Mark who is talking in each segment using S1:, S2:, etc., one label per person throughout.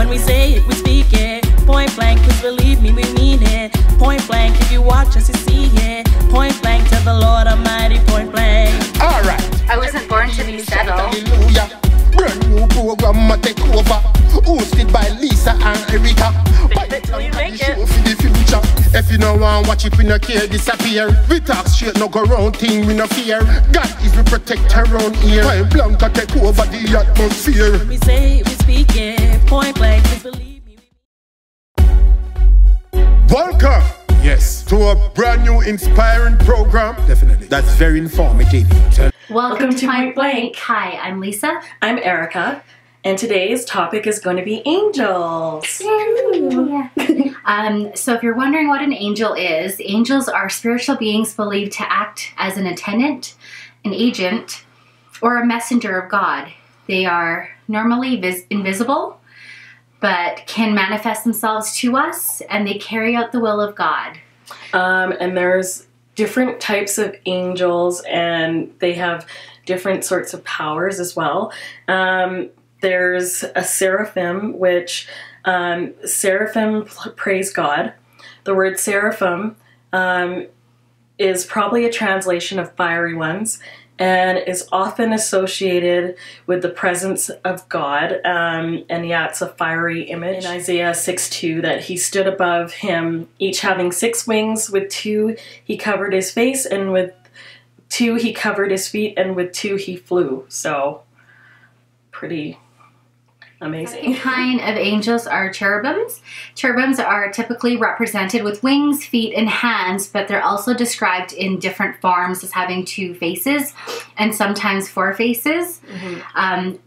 S1: When we say it, we speak it. Point blank, please believe me, we mean it. Point blank, if you watch us, you see it. Point blank, to the Lord Almighty, point blank.
S2: Alright.
S3: I wasn't born to be settled.
S2: Hallelujah. Brand new program, I take over. Hosted by Lisa and Erika.
S1: Till you make it.
S2: Show for the future. If you no want watch it, we no care, disappear. We talk straight, no go round thing, we no fear. God is the protector around here. Point blank, I take over the atmosphere.
S1: When we say it, we speak it. Point blank, please believe me.
S2: Welcome, yes, to a brand new inspiring program. Definitely. That's very informative.
S3: Welcome to Point Blank. Hi, I'm Lisa.
S1: I'm Erika, and today's topic is going to be angels.
S3: So if you're wondering what an angel is, angels are spiritual beings believed to act as an attendant, an agent, or a messenger of God. They are normally invisible, but can manifest themselves to us, and they carry out the will of God.
S4: And there's different types of angels, and they have different sorts of powers as well. There's a seraphim, which seraphim praise God. The word seraphim is probably a translation of fiery ones, and is often associated with the presence of God. And yeah, it's a fiery image. In Isaiah 6:2, that he stood above him, each having 6 wings. With 2 he covered his face, and with 2 he covered his feet, and with 2 he flew. So, pretty amazing.
S3: The kind of angels are cherubims. Cherubims are typically represented with wings, feet, and hands, but they're also described in different forms as having 2 faces and sometimes 4 faces.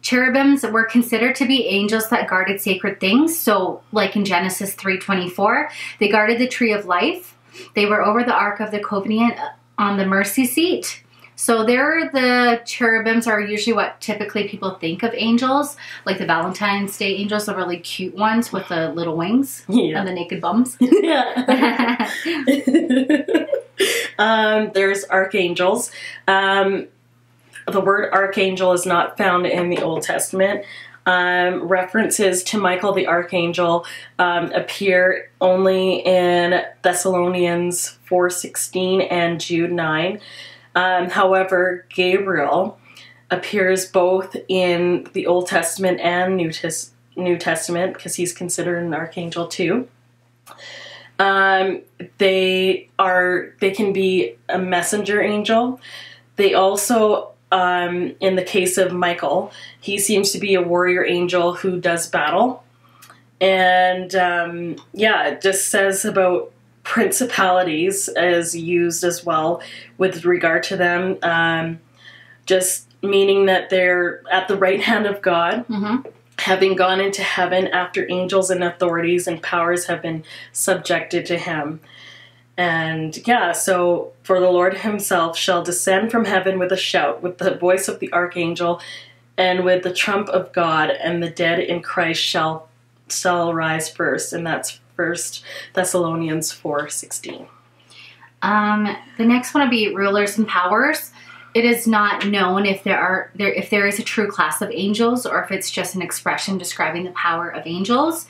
S3: Cherubims were considered to be angels that guarded sacred things. So, like in Genesis 3:24, they guarded the tree of life. They were over the Ark of the Covenant on the mercy seat. So the cherubims are usually what typically people think of angels, like the Valentine's Day angels, the really cute ones with the little wings and the naked bums.
S4: Yeah. There's archangels. The word archangel is not found in the Old Testament. References to Michael the Archangel appear only in Thessalonians 4:16 and Jude 9. However, Gabriel appears both in the Old Testament and New Testament, because he's considered an archangel too. They can be a messenger angel. They also, in the case of Michael, he seems to be a warrior angel who does battle. And yeah, it just says about principalities as used as well with regard to them, just meaning that they're at the right hand of God, having gone into heaven after angels and authorities and powers have been subjected to him. And yeah, so for the Lord himself shall descend from heaven with a shout, with the voice of the archangel, and with the trump of God, and the dead in Christ shall rise first. And that's 1 Thessalonians 4:16.
S3: The next one would be rulers and powers. It is not known if there is a true class of angels, or if it's just an expression describing the power of angels.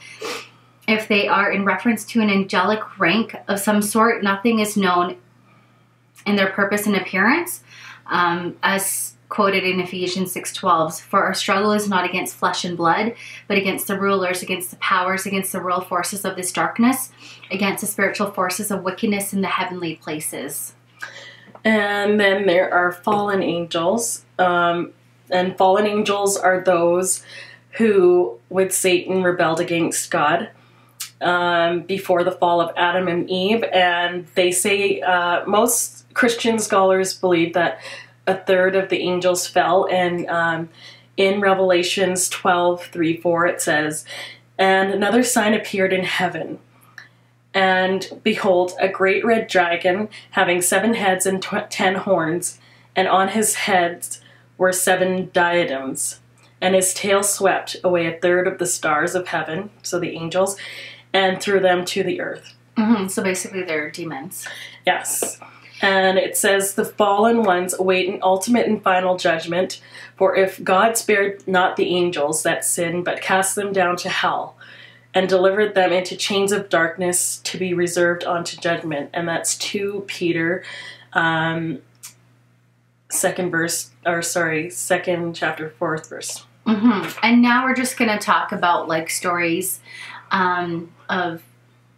S3: If they are in reference to an angelic rank of some sort, nothing is known in their purpose and appearance, as quoted in Ephesians 6:12, for our struggle is not against flesh and blood, but against the rulers, against the powers, against the world forces of this darkness, against the spiritual forces of wickedness in the heavenly places.
S4: And then there are fallen angels, and fallen angels are those who, with Satan, rebelled against God before the fall of Adam and Eve. And they say, most Christian scholars believe that 1/3 of the angels fell, and in Revelations 12:3-4 it says, "And another sign appeared in heaven, and behold, a great red dragon, having 7 heads and 10 horns, and on his heads were 7 diadems, and his tail swept away 1/3 of the stars of heaven," so the angels, "and threw them to the earth."
S3: So basically they're demons.
S4: Yes. And it says, the fallen ones await an ultimate and final judgment. For if God spared not the angels that sinned, but cast them down to hell, and delivered them into chains of darkness to be reserved unto judgment. And that's 2 Peter, 2nd chapter, 4th verse.
S3: And now we're just going to talk about like stories of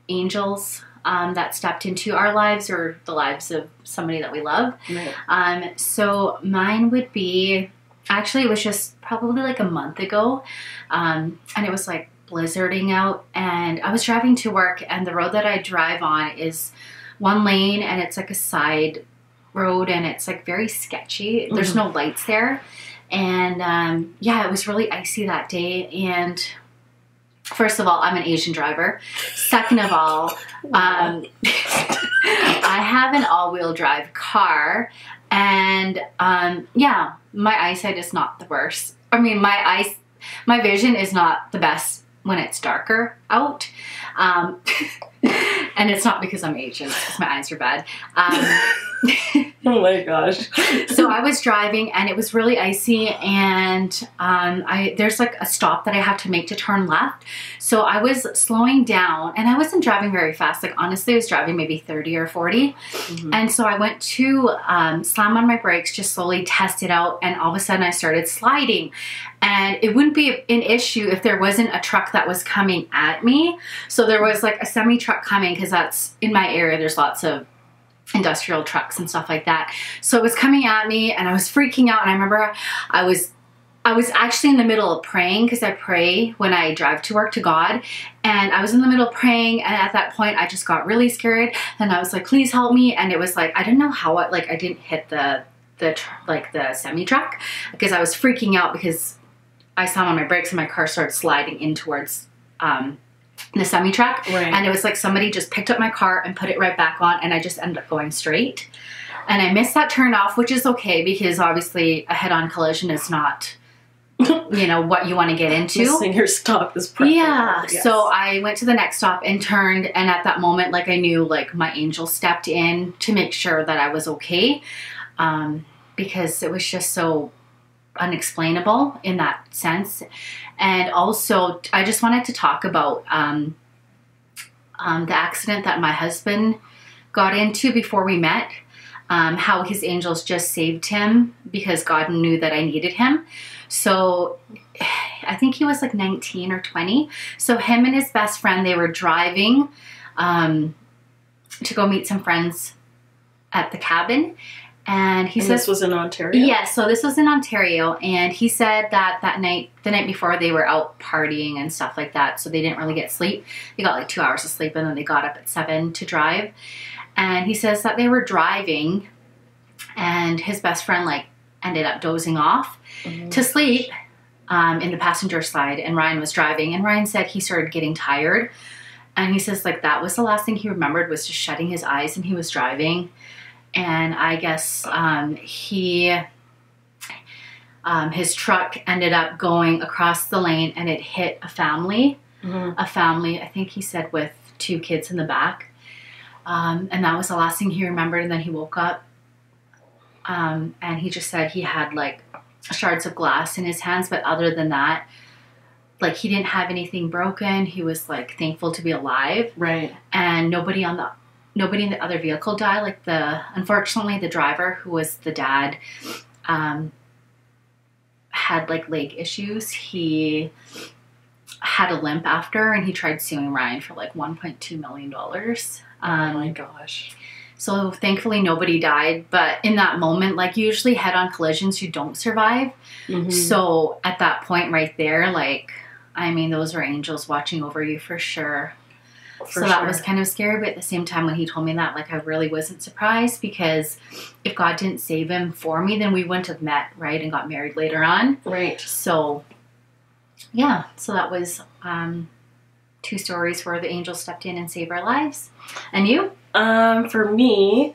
S3: angels that stepped into our lives or the lives of somebody that we love.
S4: Right.
S3: So mine would be, actually it was just probably like a month ago, and it was like blizzarding out, and I was driving to work, and the road that I drive on is one lane, and it's like a side road, and it's like very sketchy. There's no lights there, and yeah, it was really icy that day. And first of all, I'm an Asian driver. Second of all, I have an all-wheel drive car, and yeah, my eyesight is not the worst. I mean, my vision is not the best when it's darker out. And it's not because I'm Asian, it's because my eyes are bad.
S4: Oh my gosh.
S3: So I was driving, and it was really icy, and there's like a stop that I have to make to turn left. So I was slowing down, and I wasn't driving very fast. Like honestly, I was driving maybe 30 or 40. And so I went to slam on my brakes, just slowly test it out, and all of a sudden I started sliding. And it wouldn't be an issue if there wasn't a truck that was coming at me. So there was like a semi truck coming, because that's in my area, there's lots of industrial trucks and stuff like that. So it was coming at me, and I was freaking out. And I remember I was actually in the middle of praying, because I pray when I drive to work to God, and I was in the middle of praying, and at that point I just got really scared, and I was like, please help me. And it was like, I didn't know how I didn't hit the semi truck, because I was freaking out, because I slammed on my brakes and my car started sliding in towards the semi truck.
S4: Right.
S3: And it was like somebody just picked up my car and put it right back on, and I just ended up going straight. And I missed that turn off, which is okay, because obviously a head-on collision is not, you know, what you want to get into.
S4: Missing your stop is preferable.
S3: Yeah.
S4: Yes.
S3: So I went to the next stop and turned, and at that moment, like, I knew like my angel stepped in to make sure that I was okay, because it was just so unexplainable in that sense. And also I just wanted to talk about the accident that my husband got into before we met, how his angels just saved him because God knew that I needed him. So I think he was like 19 or 20. So him and his best friend, they were driving to go meet some friends at the cabin. And he said
S4: this was in Ontario?
S3: Yeah, so this was in Ontario, and he said that the night before, they were out partying and stuff like that, so they didn't really get sleep. They got like 2 hours of sleep, and then they got up at 7 to drive. And he says that they were driving, and his best friend like ended up dozing off to sleep in the passenger side, and Ryan was driving, and Ryan said he started getting tired, and he says like that was the last thing he remembered, was just shutting his eyes, and he was driving. And I guess his truck ended up going across the lane, and it hit a family. A family, I think he said, with 2 kids in the back. And that was the last thing he remembered. And then he woke up, and he just said he had like shards of glass in his hands. But other than that, like, he didn't have anything broken. He was like thankful to be alive.
S4: Right.
S3: And nobody in the other vehicle died. Like, unfortunately, the driver, who was the dad, had like leg issues. He had a limp after, and he tried suing Ryan for like $1.2 million. Oh
S4: my gosh.
S3: So thankfully nobody died, but in that moment, like, usually head-on collisions, you don't survive. So at that point right there, like, I mean, those are angels watching over you for sure. So that was kind of scary, but at the same time, when he told me that, like, I really wasn't surprised, because if God didn't save him for me, then we wouldn't have met, right, and got married later on.
S4: Right.
S3: So, yeah, so that was 2 stories where the angel stepped in and saved our lives. And you?
S4: For me,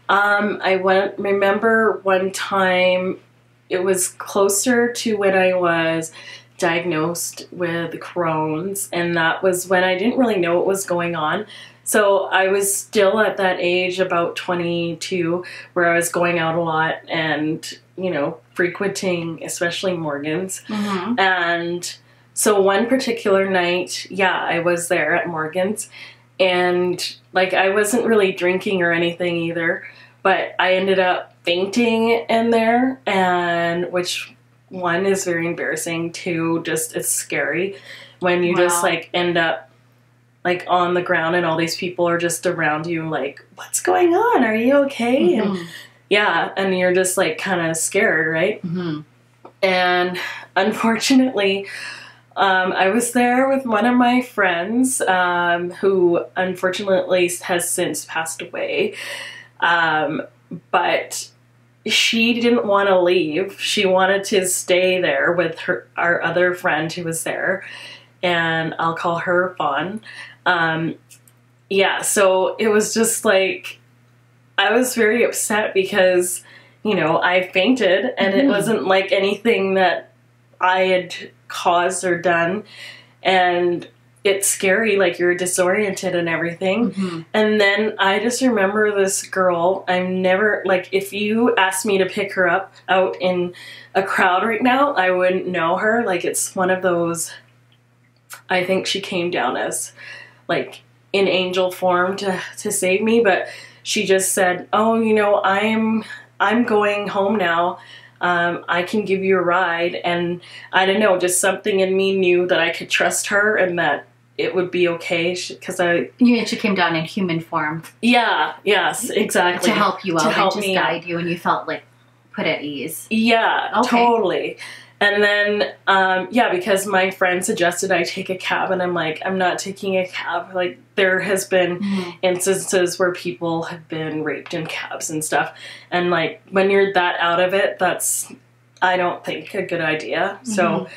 S4: I remember one time, it was closer to when I was diagnosed with Crohn's, and that was when I didn't really know what was going on. So I was still at that age, about 22, where I was going out a lot and, you know, frequenting, especially Morgan's. And so one particular night, yeah, I was there at Morgan's, and like I wasn't really drinking or anything either, but I ended up fainting in there, and which one is very embarrassing, two, just it's scary when you just like end up like on the ground and all these people are just around you like, what's going on? Are you okay? And yeah, and you're just like kind of scared, right? And unfortunately, I was there with one of my friends who unfortunately has since passed away. But she didn't want to leave. She wanted to stay there with our other friend who was there, and I'll call her Fawn. Yeah, so it was just like, I was very upset because, you know, I fainted, and it wasn't like anything that I had caused or done, and it's scary, like you're disoriented and everything. And then I just remember this girl, I'm never, like if you asked me to pick her up out in a crowd right now, I wouldn't know her. Like it's one of those, I think she came down as like in angel form to save me, but she just said, oh, you know, I'm going home now. I can give you a ride. And I don't know, just something in me knew that I could trust her and that it would be okay, because you
S3: mean she came down in human form?
S4: Yeah, yes, exactly.
S3: To help you out,
S4: to help
S3: and just
S4: me
S3: guide you, and you felt like put at ease.
S4: Yeah,
S3: okay.
S4: Totally. And then, yeah, because my friend suggested I take a cab, and I'm like, I'm not taking a cab. Like, there has been instances where people have been raped in cabs and stuff. And, like, when you're that out of it, that's, I don't think, a good idea. So,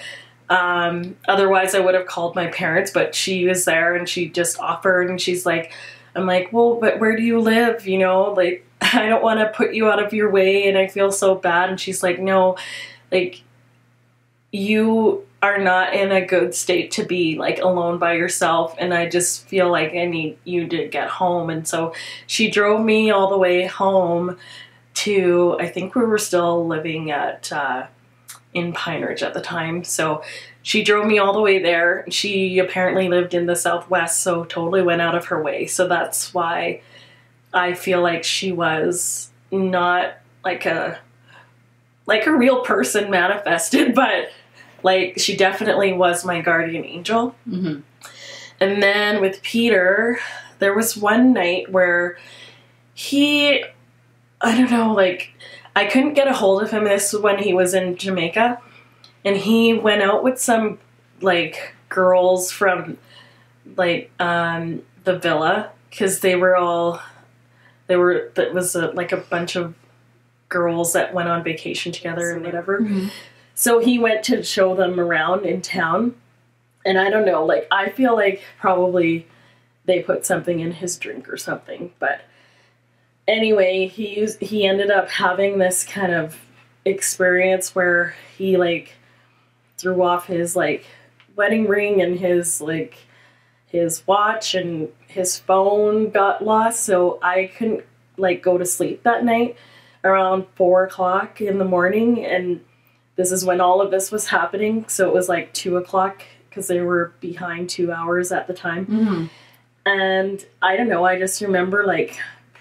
S4: otherwise I would have called my parents, but she was there, and she just offered, and she's like, I'm like, well, but where do you live? You know, like, I don't want to put you out of your way, and I feel so bad. And she's like, no, like, you are not in a good state to be like alone by yourself, and I just feel like I need you to get home. And so she drove me all the way home to, I think we were still living at in Pine Ridge at the time, so she drove me all the way there. She apparently lived in the Southwest, so totally went out of her way. So that's why I feel like she was not like a real person manifested, but like she definitely was my guardian angel. And then with Peter, there was one night where he, I don't know, like I couldn't get a hold of him. This was when he was in Jamaica, and he went out with some like girls from like the villa, because that was like a bunch of girls that went on vacation together and whatever. So he went to show them around in town, and I don't know, like I feel like probably they put something in his drink or something, but anyway, he ended up having this kind of experience where he like threw off his like wedding ring, and his like his watch and his phone got lost, so I couldn't like go to sleep that night around 4 o'clock in the morning. And this is when all of this was happening, so it was like 2 o'clock because they were behind 2 hours at the time. And I don't know, I just remember like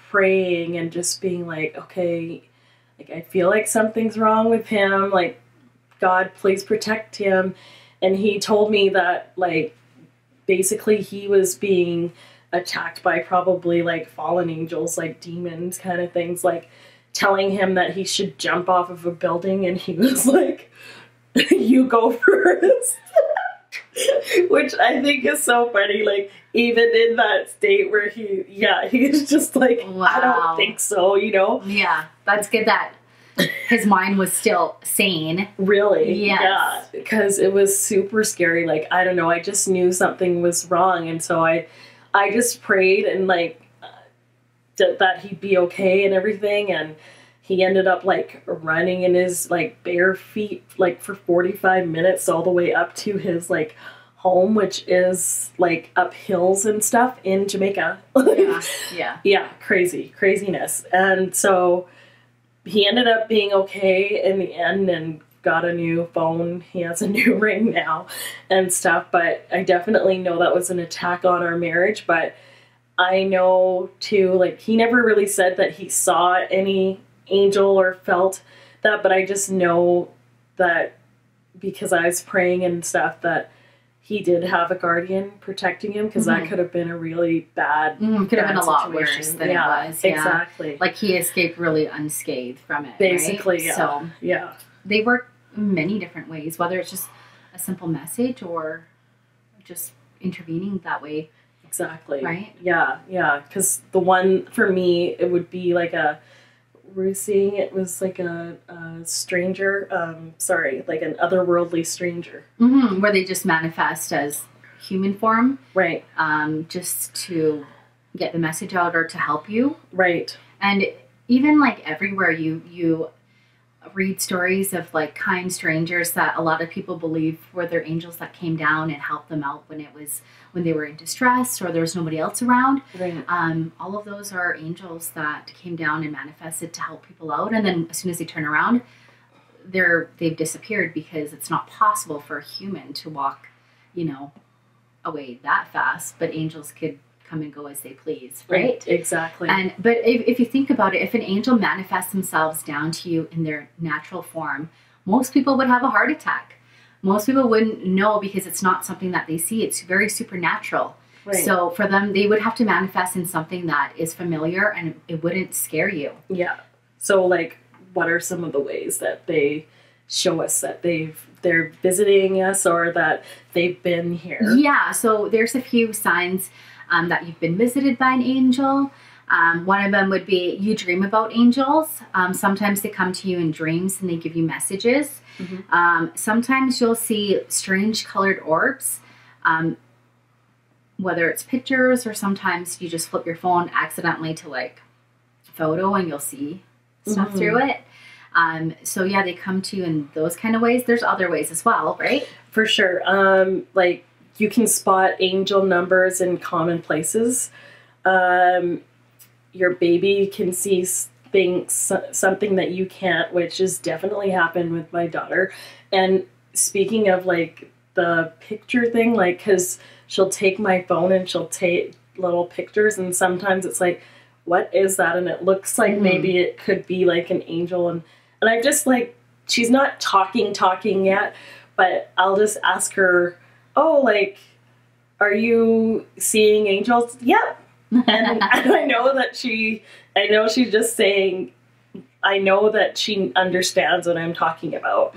S4: praying and just being like, okay, like I feel like something's wrong with him, like God, please protect him. And he told me that like basically he was being attacked by probably like fallen angels, like demons kind of things, like telling him that he should jump off of a building, and he was like, you go first. Which I think is so funny, like even in that state where he's just like, wow. I don't think so, you know?
S3: Yeah, that's good that his mind was still sane.
S4: Really?
S3: Yes.
S4: Yeah, because it was super scary. Like, I don't know, I just knew something was wrong, and so I just prayed and like that he'd be okay and everything, and he ended up like running in his like bare feet like for 45 minutes all the way up to his like home, which is like up hills and stuff in Jamaica. Yeah, craziness. And so he ended up being okay in the end and got a new phone. He has a new ring now and stuff, but I definitely know that was an attack on our marriage. But I know too, like, he never really said that he saw any angel or felt that, but I just know that because I was praying and stuff that he did have a guardian protecting him, because that could have been a really bad
S3: could have been a lot
S4: situation.
S3: worse than it was. Yeah.
S4: Exactly.
S3: Like, he escaped really unscathed from it.
S4: Basically,
S3: right?
S4: yeah.
S3: So
S4: yeah.
S3: they work many different ways, whether it's just a simple message or just intervening that way.
S4: Exactly.
S3: Right?
S4: Yeah, yeah. Because the one for me, it would be like we're seeing it was like a stranger, like an otherworldly stranger.
S3: Where they just manifest as human form.
S4: Right.
S3: Just to get the message out or to help you.
S4: Right.
S3: And even like everywhere you read stories of like kind strangers that a lot of people believe were their angels that came down and helped them out when they were in distress or there was nobody else around.
S4: Right.
S3: All of those are angels that came down and manifested to help people out, and then as soon as they turn around, they've disappeared, because it's not possible for a human to walk, away that fast, but angels could come and go as they please, right?
S4: Exactly.
S3: But if you think about it, if an angel manifests themselves down to you in their natural form, most people would have a heart attack. Most people wouldn't know, because it's not something that they see. It's very supernatural. Right. So for them, they would have to manifest in something that is familiar and it wouldn't scare you.
S4: Yeah. So like, what are some of the ways that they show us that they're visiting us or that they've been here?
S3: Yeah. So there's a few signs that you've been visited by an angel. One of them would be you dream about angels. Sometimes they come to you in dreams and they give you messages. Sometimes you'll see strange colored orbs, whether it's pictures or sometimes you just flip your phone accidentally to like photo and you'll see stuff through it. So yeah, they come to you in those kind of ways. There's other ways as well, right?
S4: For sure. Like, you can spot angel numbers in common places. Your baby can see something that you can't, which has definitely happened with my daughter. And speaking of like the picture thing, like, because she'll take my phone and she'll take little pictures, and sometimes it's like, what is that? And it looks like maybe it could be like an angel. And I'm just like, she's not talking yet, but I'll just ask her, oh, like, are you seeing angels? Yep. And I know she's just saying, I know that she understands what I'm talking about.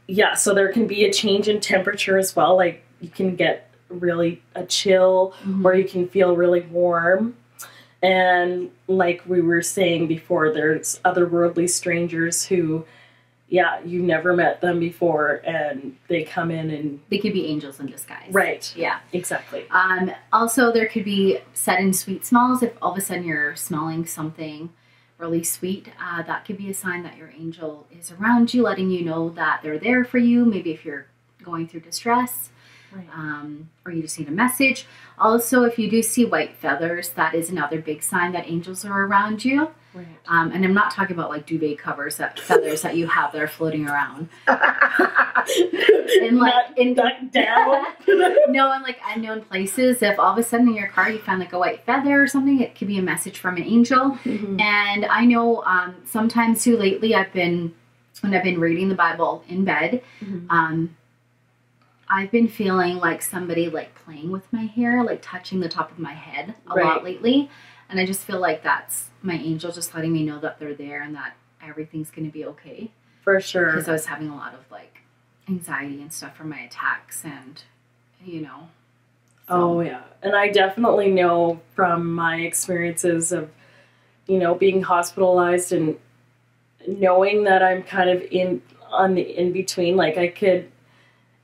S4: Yeah, so there can be a change in temperature as well. Like, you can get really a chill or you can feel really warm. And like we were saying before, there's otherworldly strangers who, yeah, you never met them before, and they come in and...
S3: They could be angels in disguise.
S4: Right.
S3: Yeah.
S4: Exactly.
S3: Also, there could be sudden sweet smells. If all of a sudden you're smelling something really sweet, that could be a sign that your angel is around you, letting you know that they're there for you. Maybe if you're going through distress. Right. Or you just need a message. Also, if you do see white feathers, that is another big sign that angels are around you. Right. And I'm not talking about like duvet covers, feathers that you have that are floating around. And like
S4: not down.
S3: No, in like unknown places. If all of a sudden in your car you find like a white feather or something, it could be a message from an angel. And I know sometimes too lately when I've been reading the Bible in bed, I've been feeling like somebody like playing with my hair, like touching the top of my head a lot lately. And I just feel like that's my angel just letting me know that they're there and that everything's going to be okay.
S4: For sure.
S3: Because I was having a lot of like anxiety and stuff from my attacks and, So.
S4: Oh, yeah. And I definitely know from my experiences of, being hospitalized and knowing that I'm kind of on the in-between, like I could...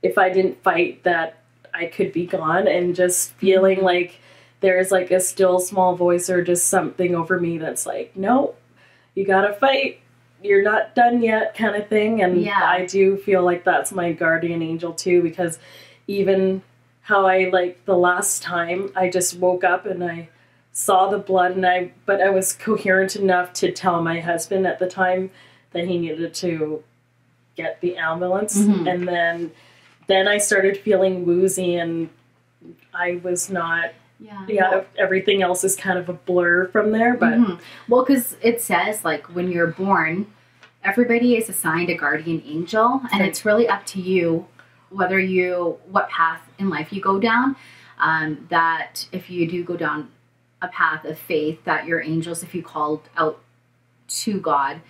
S4: If I didn't fight that, I could be gone, and just feeling like there's like a still small voice or just something over me that's like, no, you gotta fight. You're not done yet, kind of thing. And
S3: Yeah.
S4: I do feel like that's my guardian angel too, because even how I, like, the last time I just woke up and I saw the blood, and but I was coherent enough to tell my husband at the time that he needed to get the ambulance. And then I started feeling woozy, and I was not, everything else is kind of a blur from there. But
S3: well, because it says, like, when you're born, everybody is assigned a guardian angel, and it's really up to you whether what path in life you go down. That if you do go down a path of faith, that your angels, if you called out to God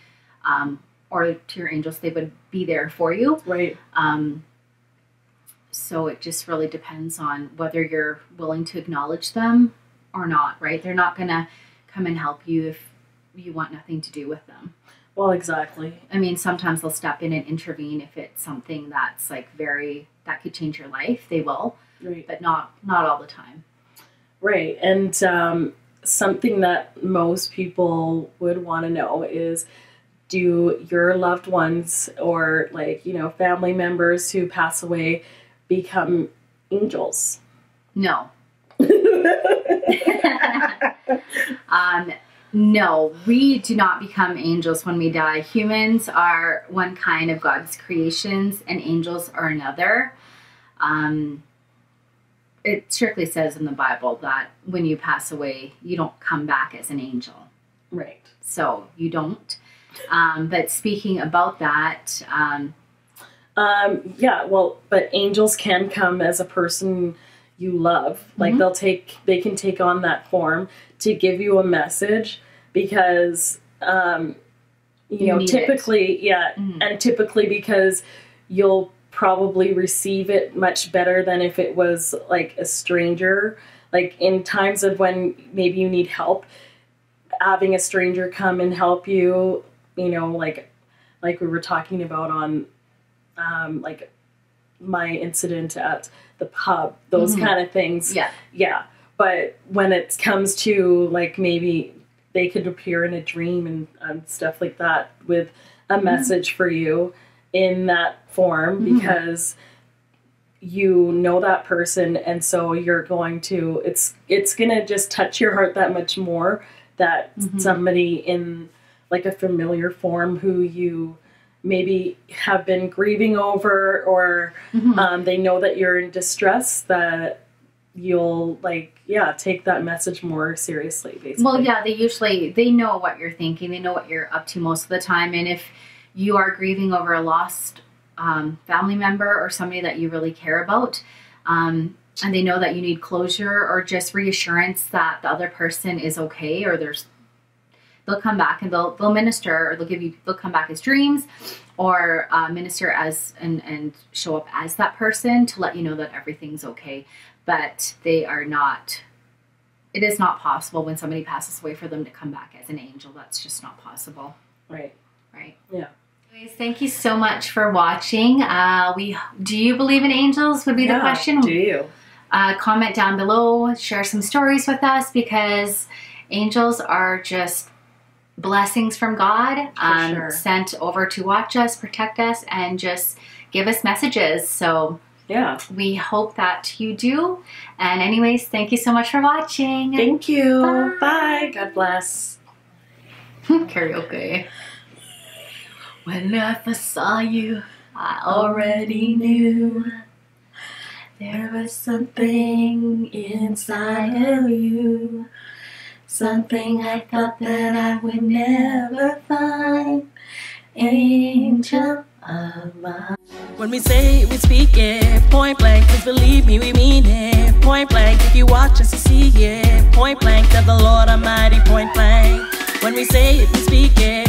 S3: or to your angels, they would be there for you.
S4: Right.
S3: So it just really depends on whether you're willing to acknowledge them or not, right? They're not going to come and help you if you want nothing to do with them.
S4: Well, exactly.
S3: I mean, sometimes they'll step in and intervene if it's something that's like that could change your life. They will,
S4: right.
S3: But not all the time.
S4: Right. And something that most people would want to know is, do your loved ones or, like, you know, family members who pass away become angels?
S3: No. No, we do not become angels when we die. Humans are one kind of God's creations, and angels are another. It strictly says in the Bible that when you pass away, you don't come back as an angel.
S4: Right.
S3: So you don't. But speaking about that,
S4: yeah, well, but angels can come as a person you love. Like, they can take on that form to give you a message, because, you know, typically, and typically because you'll probably receive it much better than if it was like a stranger. Like, in times of when maybe you need help, having a stranger come and help you, you know, like we were talking about on, like my incident at the pub, those kind of things. Yeah. Yeah. But when it comes to, like, maybe they could appear in a dream and stuff like that with a message for you in that form, because you know that person, and so you're going to, it's gonna just touch your heart that much more that somebody in, like, a familiar form who you maybe have been grieving over, or they know that you're in distress, that you'll, like, take that message more seriously, basically.
S3: Well, yeah, they know what you're thinking. They know what you're up to most of the time. And if you are grieving over a lost family member or somebody that you really care about, and they know that you need closure or just reassurance that the other person is okay, or they'll come back and they'll minister, or they'll come back as dreams, or minister as and show up as that person to let you know that everything's okay. But they are not. It is not possible when somebody passes away for them to come back as an angel. That's just not possible.
S4: Right.
S3: Right.
S4: Yeah.
S3: Anyways, thank you so much for watching. Do you believe in angels? Would be the question.
S4: Do you?
S3: Comment down below. Share some stories with us, because angels are just blessings from God, sent over to watch us, protect us, and just give us messages. So
S4: yeah, we
S3: hope that you do. And anyways, thank you so much for watching.
S4: Thank you. Bye. God bless.
S3: Karaoke. When I first saw you, I already knew there was something inside of you. Something I thought that I would never find. Angel of mine.
S1: When we say it, we speak it. Point blank, please believe me, we mean it. Point blank, if you watch us, you see it. Point blank, tell the Lord Almighty, point blank. When we say it, we speak it.